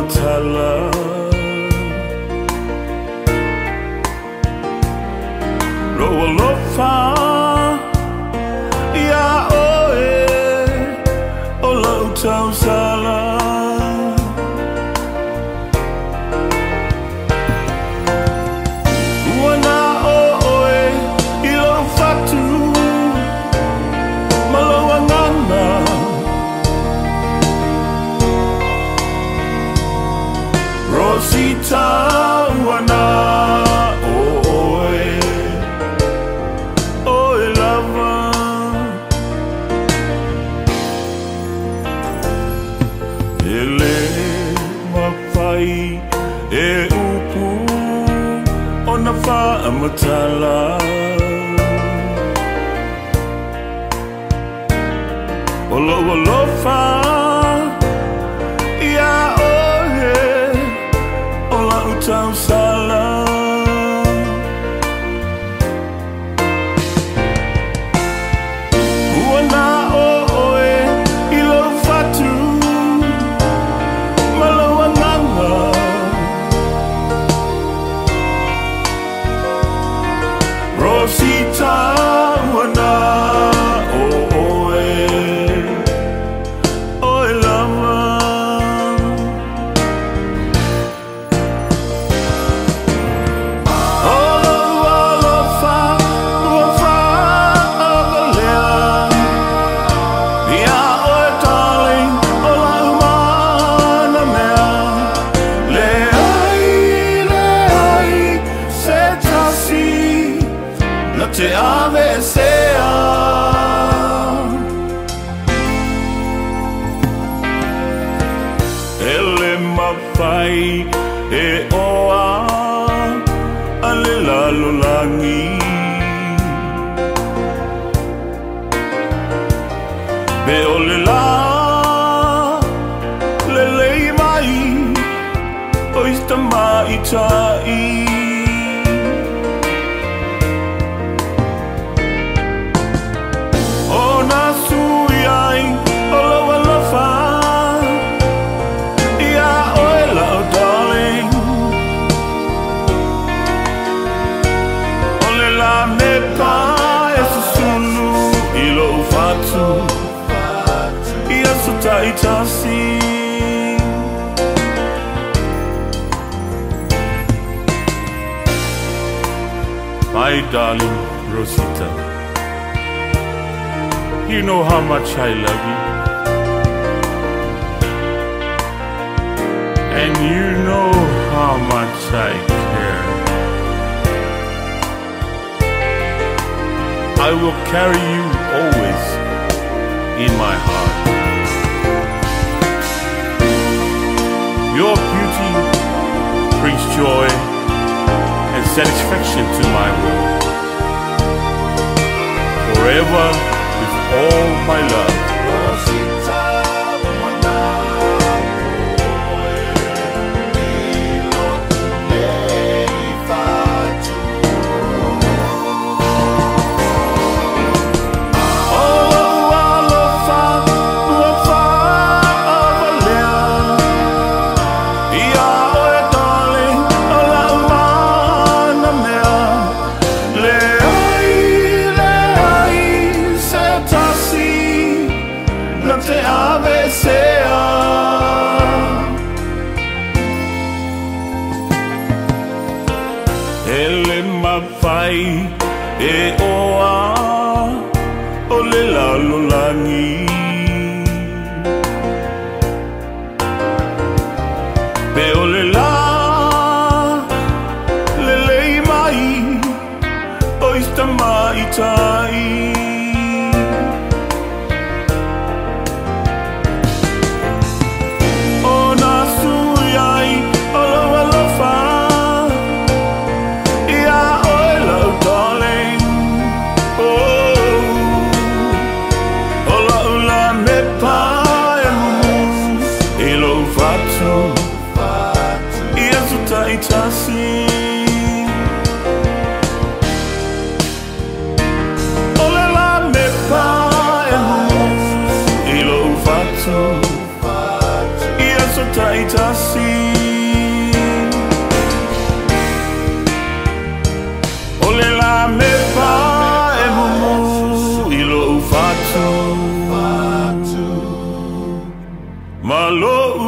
matala Roa lofa Ia oe O lau tau sala Uana oe I lau fatu Malawa ngana Rosita uana oe Oe lava Ele mawhai e upu Ona wha amatala Olo wha Ia ohe Ola utau sala Uana oe Ilo fatu Malawa nganga Rosita uana oe Oe lava Te ave sea Ele mawhai e oa Ale lalulangi Be ole la Lelei mai Oista mai tai Itasi My darling Rosita, you know how much I love you, and you know how much I care. I will carry you always in my heart. Your beauty brings joy and satisfaction to my world. Forever with all my love. Te ave sea Ele mawhai e oa O le lalulangi Pe o le la Lelei mai Oista mai tai Itasi Ole la me pa e ilo fatu Ia so ta tasi ole la me pa e mumu ilo ufatu malo